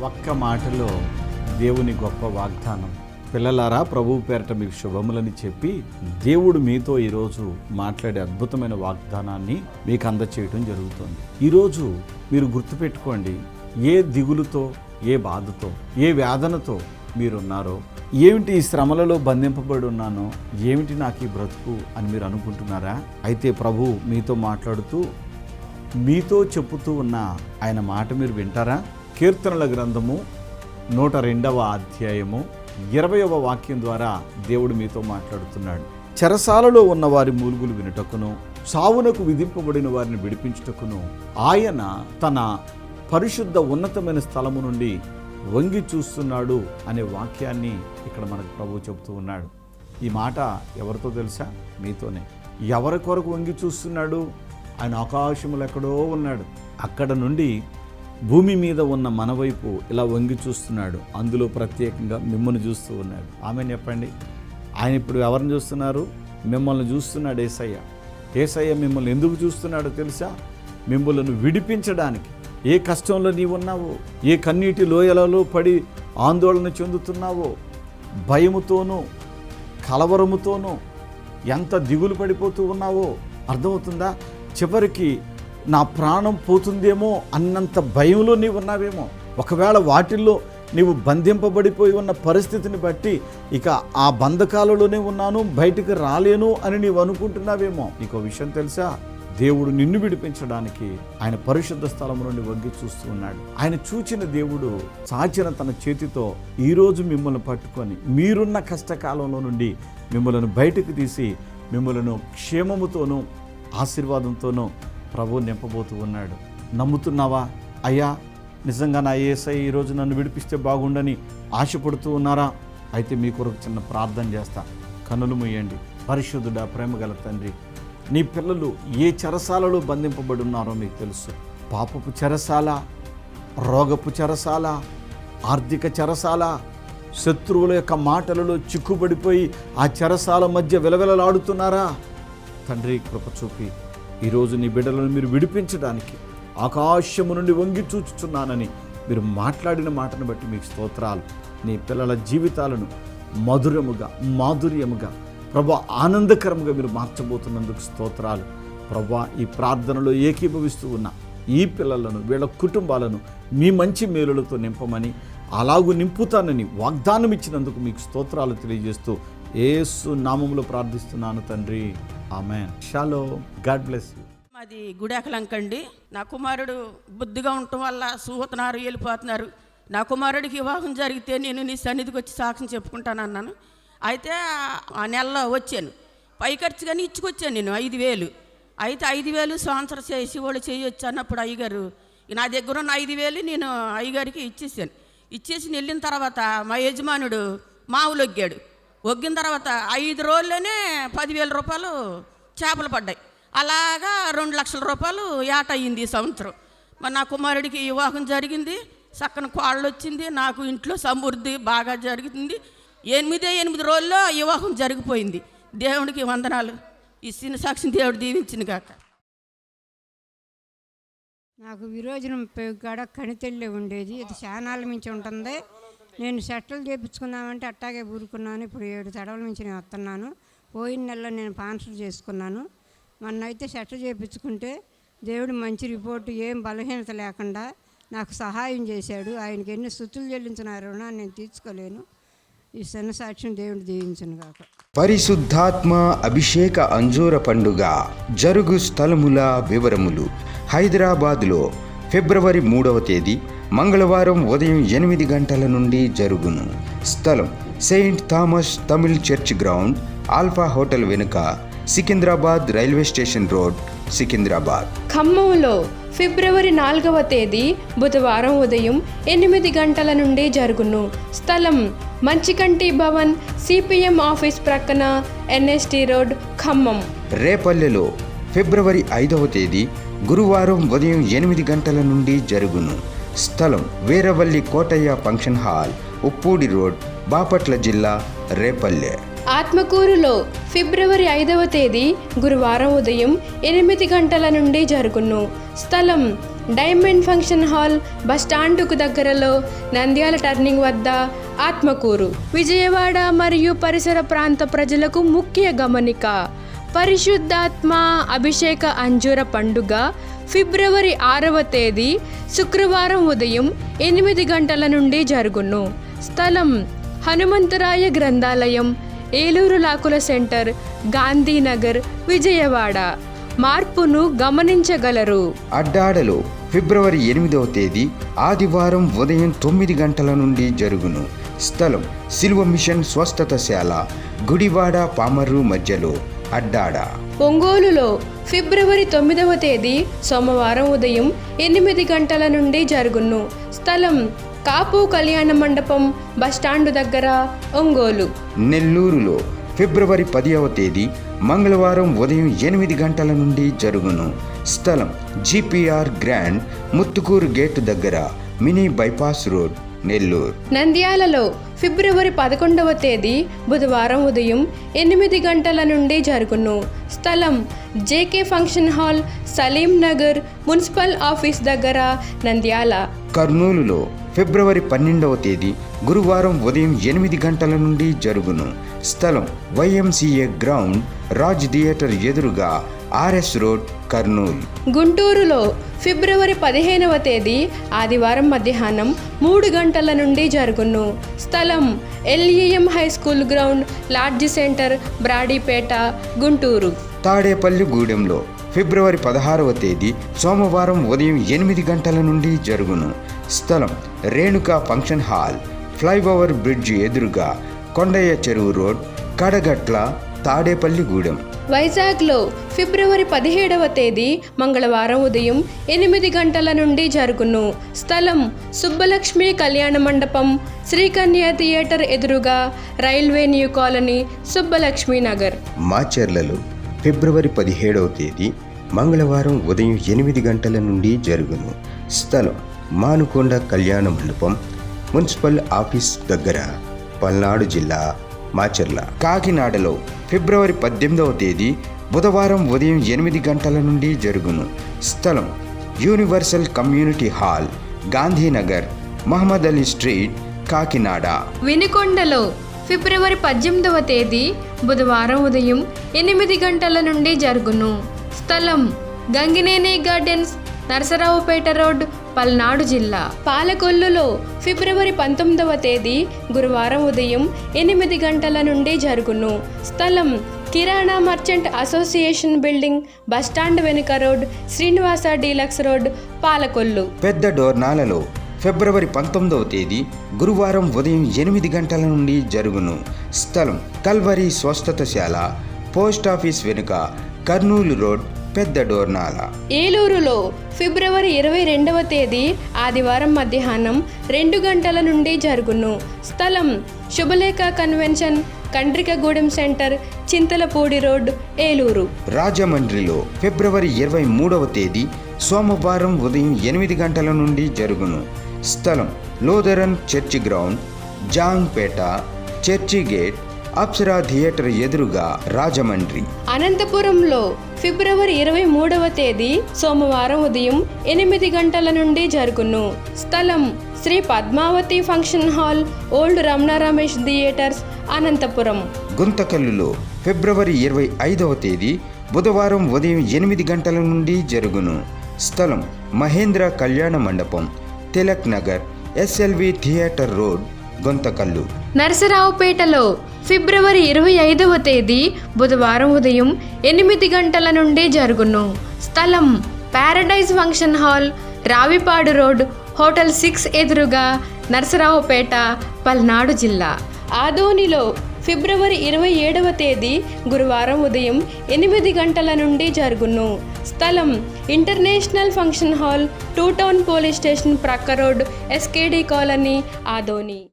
ఒక్క మాటలో దేవుని గొప్ప వాగ్దానం. పిల్లలారా, ప్రభువు పేరట మీకు శుభములని చెప్పి దేవుడు మీతో ఈరోజు మాట్లాడే అద్భుతమైన వాగ్దానాన్ని మీకు అందచేయటం జరుగుతుంది. ఈరోజు మీరు గుర్తుపెట్టుకోండి, ఏ దిగులుతో, ఏ బాధతో, ఏ వేదనతో మీరున్నారో, ఏమిటి ఈ శ్రమలలో బంధింపబడి ఉన్నానో, ఏమిటి నాకు ఈ బ్రతుకు అని మీరు అనుకుంటున్నారా? అయితే ప్రభు మీతో మాట్లాడుతూ, మీతో చెప్పుతూ ఉన్న ఆయన మాట మీరు వింటారా? కీర్తనల గ్రంథము 102వ అధ్యాయము 20వ వాక్యం ద్వారా దేవుడు మీతో మాట్లాడుతున్నాడు. చెరసాలలో ఉన్న వారి మూలుగులు వినుటకును, సావునకు విధింపబడిన వారిని విడిపించుటకును ఆయన తన పరిశుద్ధ ఉన్నతమైన స్థలము నుండి వంగి చూస్తున్నాడు అనే వాక్యాన్ని ఇక్కడ మనకు ప్రభువు చెబుతూ ఉన్నాడు. ఈ మాట ఎవరితో తెలుసా? మీతోనే. ఎవరి కొరకు వంగి చూస్తున్నాడు? ఆయన ఆకాశములు ఎక్కడో ఉన్నాడు, అక్కడ నుండి భూమి మీద ఉన్న మన వైపు ఇలా వంగి చూస్తున్నాడు. అందులో ప్రత్యేకంగా మిమ్మల్ని చూస్తూ ఉన్నాడు. ఆమె చెప్పండి. ఆయన ఇప్పుడు ఎవరిని చూస్తున్నారు? మిమ్మల్ని చూస్తున్నాడు. యేసయ్య మిమ్మల్ని ఎందుకు చూస్తున్నాడో తెలుసా? మిమ్మల్ని విడిపించడానికి. ఏ కష్టంలో నీవున్నావో, ఏ కన్నీటి లోయలలో పడి ఆందోళన చెందుతున్నావో, భయముతోనూ కలవరముతోనూ ఎంత దిగులు పడిపోతూ ఉన్నావో అర్థమవుతుందా? చివరికి నా ప్రాణం పోతుందేమో అన్నంత భయంలో నీవు ఉన్నావేమో. ఒకవేళ వాటిల్లో నీవు బంధింపబడిపోయి ఉన్న పరిస్థితిని బట్టి ఇక ఆ బంధకాలలోనే ఉన్నాను, బయటికి రాలేను అని నీవు అనుకుంటున్నావేమో. నీకు విషయం తెలుసా? దేవుడు నిన్ను విడిపించడానికి ఆయన పరిశుద్ధ స్థలం నుండి వంగి చూస్తూ ఉన్నాడు. ఆయన చూచిన దేవుడు చాచిన తన చేతితో ఈరోజు మిమ్మల్ని పట్టుకొని మీరున్న కష్టకాలంలో నుండి మిమ్మల్ని బయటకు తీసి మిమ్మల్ని క్షేమముతోనూ ఆశీర్వాదంతోనూ ప్రభువు నింపబోతూ ఉన్నాడు. నమ్ముతున్నావా? అయ్యా, నిజంగా నా యేసయ్య ఈరోజు నన్ను విడిపిస్తే బాగుండని ఆశపడుతూ ఉన్నారా? అయితే మీ కొరకు చిన్న ప్రార్థన చేస్తా. కన్నులు మూయండి. పరిశుద్ధుడా, ప్రేమగల తండ్రి, నీ పిల్లలు ఏ చెరసాలలో బంధింపబడి ఉన్నారో మీకు తెలుసు. పాపపు చెరసాల, రోగపు చెరసాల, ఆర్థిక చెరసాల, శత్రువుల యొక్క మాటలలో చిక్కుబడిపోయి ఆ చెరసాల మధ్య విలవిలలాడుతున్నారా? తండ్రి, కృప చూపి ఈరోజు నీ బిడ్డలను మీరు విడిపించడానికి ఆకాశము నుండి వంగి చూచుచున్నానని మీరు మాట్లాడిన మాటను బట్టి మీకు స్తోత్రాలు. నీ పిల్లల జీవితాలను మధురముగా, మాధుర్యముగా, ప్రభా, ఆనందకరముగా మీరు మార్చబోతున్నందుకు స్తోత్రాలు. ప్రభా, ఈ ప్రార్థనలో ఏకీభవిస్తూ ఉన్న ఈ పిల్లలను, వీళ్ళ కుటుంబాలను మీ మంచి మేలులతో నింపమని, అలాగూ నింపుతానని వాగ్దానం ఇచ్చినందుకు మీకు స్తోత్రాలు తెలియజేస్తూ యేసు నామములో ప్రార్థిస్తున్నాను తండ్రి. ఆమేన్. షాలోమ్. God bless you. మాది గుడాకలంకండి. నా కుమారుడు బుద్ధిగా ఉండటం వల్ల సూహతున్నారు, వెళ్ళిపోతున్నారు. నా కుమారుడికి వివాహం జరిగితే నేను నీ సన్నిధికి వచ్చి సాక్ష్యం చెప్పుకుంటానన్నాను. అయితే ఆ నెలలో వచ్చాను. పై ఖర్చు కానీ ఇచ్చుకొచ్చాను నేను 5,000. అయితే 5,000 స్పాన్సర్ చేసి వాళ్ళు చేయొచ్చు అన్నప్పుడు అయ్యగారు నా దగ్గర ఉన్న 5,000 నేను అయ్యగారికి ఇచ్చేసాను. ఇచ్చేసి వెళ్ళిన తర్వాత మా యజమానుడు మావులు ఒగ్గిన తర్వాత 5 రోజుల్లోనే 10,000 రూపాయలు చేపలు పడ్డాయి. అలాగా 2 లక్షల రూపాయలు ఏట అయ్యింది ఈ సంవత్సరం. మరి నా కుమారుడికి వివాహం జరిగింది, చక్కని కోళ్ళు వచ్చింది, నాకు ఇంట్లో సమృద్ధి బాగా జరిగింది. 8 రోజుల్లో వివాహం జరిగిపోయింది. దేవుడికి వందనాలు. ఈ చిన్న సాక్షి దేవుడు దీవించింది కాక. నాకు విరోజనం గడ కణితెళ్ళి ఉండేది. ఇది శానాల మించి ఉంటుంది. నేను సెటిల్ చేయించుకుందామంటే అట్టాగే ఊరుకున్నాను. ఇప్పుడు 7 తడవల నుంచి నేను వస్తున్నాను. పోయిన నెలలో నేను స్పాన్సర్ చేసుకున్నాను. మొన్నైతే సెటిల్ చేయించుకుంటే దేవుడు మంచి రిపోర్టు, ఏం బలహీనత లేకుండా నాకు సహాయం చేశాడు. ఆయనకి ఎన్ని స్తుతులు చెల్లించినారో నేను తీర్చుకోలేను. ఈ సన్న సాక్ష్యం దేవుడు దీవించును గాక. పరిశుద్ధాత్మ అభిషేక అంజూర పండుగ జరుగు స్థలముల వివరములు. హైదరాబాద్లో ఫిబ్రవరి 3వ తేదీ మంగళవారం ఉదయం 8 గంటల నుండి జరుగును. స్థలం Saint Thomas Tamil church ground, Alpha hotel వెనుక, Secunderabad railway station road, Secunderabad. ఖమ్మంలో ఫిబ్రవరి 4వ తేదీ బుధవారం ఉదయం 8 గంటల నుండి జరుగును. స్థలం మంచికంటి భవన్, సిపిఎం ఆఫీస్ ప్రక్కన, ఎన్ఎస్టి రోడ్, ఖమ్మం. రేపల్లెలో ఫిబ్రవరి 5వ తేదీ గురువారం ఉదయం 8 గంటల నుండి జరుగును. స్థలం Veeravalli Kotaiah function hall, Uppudi road, Bapatla జిల్లా, రేపల్లె. ఆత్మకూరులో ఫిబ్రవరి 5వ తేదీ గురువారం ఉదయం 8 గంటల నుండి జరుగును. స్థలం డైమండ్ ఫంక్షన్ హాల్ బస్టాండుకు దగ్గరలో, నంద్యాల టర్నింగ్ వద్ద, ఆత్మకూరు. విజయవాడ మరియు పరిసర ప్రాంత ప్రజలకు ముఖ్య గమనిక: పరిశుద్ధాత్మ అభిషేక అంజూర పండుగ ఫిబ్రవరి 6వ తేదీ శుక్రవారం ఉదయం 8 గంటల నుండి జరుగును. స్థలం హనుమంతరాయ గ్రంథాలయం, ఏలూరు లాకుల సెంటర్, గాంధీనగర్, విజయవాడ. మార్పును గమనించగలరు. అడ్డాడలో ఫిబ్రవరి 8వ తేదీ ఆదివారం ఉదయం 9 గంటల నుండి జరుగును. స్థలం సిల్వ మిషన్ స్వస్థతశాల, గుడివాడ పామర్రు మధ్యలో, అడ్డాడ. ఒంగోలులో ఫిబ్రవరి 9వ తేదీ సోమవారం ఉదయం 8 గంటల నుండి జరుగును. స్థలం కాపు కళ్యాణ మండపం, బస్టాండు దగ్గర, ఒంగోలు. నెల్లూరులో ఫిబ్రవరి 10వ తేదీ మంగళవారం ఉదయం 8 గంటల నుండి జరుగును. స్థలం GPR గ్రాండ్, ముత్తుకూరు గేటు దగ్గర, మినీ బైపాస్ రోడ్, నెల్లూరు. నంద్యాలలో ఫిబ్రవరి 11వ తేదీ బుధవారం ఉదయం 8 గంటల నుండి జరుగును. స్థలం JK function hall, Salim Nagar, municipal office దగ్గర, నంద్యాల. కర్నూలులో ఫిబ్రవరి 12వ తేదీ గురువారం ఉదయం 8 గంటల నుండి జరుగును. స్థలం YMCA గ్రౌండ్, రాజ్ థియేటర్ ఎదురుగా, RS రోడ్, కర్నూలు. గుంటూరులో ఫిబ్రవరి 15వ తేదీ ఆదివారం మధ్యాహ్నం 3 గంటల నుండి జరుగును. స్థలం LEM high school ground, lodge centre, Brodipet, Guntur. తాడేపల్లిగూడెంలో ఫిబ్రవరి 16వ తేదీ సోమవారం ఉదయం 8 గంటల నుండి జరుగును. స్థలం Renuka function hall, flyover bridge ఎదురుగా, కొండయ్య చెరువు రోడ్, కడగట్ల, తాడేపల్లిగూడెం. వైజాగ్లో ఫిబ్రవరి 17వ తేదీ మంగళవారం ఉదయం 8 గంటల నుండి జరుగును. స్థలం సుబ్బలక్ష్మి కళ్యాణ మండపం, శ్రీకన్య థియేటర్ ఎదురుగా, railway new colony, Subbalakshmi Nagar. మాచర్లలో ఫిబ్రవరి 17వ తేదీ మంగళవారం ఉదయం 8 గంటల నుండి జరుగును. స్థలం మానుకొండ కళ్యాణ మండపం, మున్సిపల్ ఆఫీస్ దగ్గర, పల్నాడు జిల్లా, మాచర్ల. కాకినాడలో ఫిబ్రవరి 18వ తేదీ బుధవారం ఉదయం 8 గంటల నుండి జరుగును. స్థలం universal community hall, Gandhinagar, Mohammed Ali street, Kakinada. వినుకొండలో ఫిబ్రవరి 18వ తేదీ బుధవారం ఉదయం 8 గంటల నుండి జరుగును. స్థలం గంగినేని గార్డెన్స్, నరసరావుపేట రోడ్, పల్నాడు జిల్లా. పాలకొల్లులో ఫిబ్రవరి 19వ తేదీ గురువారం ఉదయం 8 గంటల నుండి జరుగును. స్థలం కిరాణా మర్చెంట్ అసోసియేషన్ బిల్డింగ్, బస్టాండ్ వెనుక road, Srinivasa deluxe road, Palakollu. పెద్ద డోర్నాలలో ఫిబ్రవరి 19వ తేదీ గురువారం ఉదయం 8 గంటల నుండి జరుగును. స్థలం కల్వరి స్వస్థతశాల, పోస్ట్ ఆఫీస్ వెనుక, కర్నూలు రోడ్, పెద్ద డోర్నాల. ఏలూరులో ఫిబ్రవరి 22వ తేదీ ఆదివారం మధ్యాహ్నం 2 గంటల నుండి జరుగును. స్థలం Shubhalekha convention, Kandrikagudem centre, Chintalapudi road, Eluru. రాజమండ్రిలో ఫిబ్రవరి 23వ తేదీ సోమవారం ఉదయం 8 గంటల నుండి జరుగును. స్థలం Lutheran church ground, Jangpeta, church gate, Apsara theatre ఎదురుగా, రాజమండ్రి. అనంతపురంలో ఫిబ్రవరి 23వ తేదీ సోమవారం ఉదయం 8 గంటల నుండి జరుగును. స్థలం Sri Padmavathi function hall, old Ramana Ramesh theatres, Anantapur. గుంతకల్లులో ఫిబ్రవరి 25వ తేదీ బుధవారం ఉదయం 8 గంటల నుండి జరుగును. స్థలం Mahendra Kalyana Mandapam, Tilak Nagar, SLV theatre road, Guntakal. నరసరావుపేటలో ఫిబ్రవరి 25వ తేదీ బుధవారం ఉదయం 8 గంటల నుండి జరుగును. స్థలం paradise function hall, Ravipadu road, hotel 6 ఎదురుగా, నరసరావుపేట, పల్నాడు జిల్లా. ఆదోనిలో ఫిబ్రవరి 27వ తేదీ గురువారం ఉదయం 8 గంటల నుండి జరుగును. స్థలం international function hall, 2 town police station ప్రక్క రోడ్, SKD కాలనీ, ఆదోని.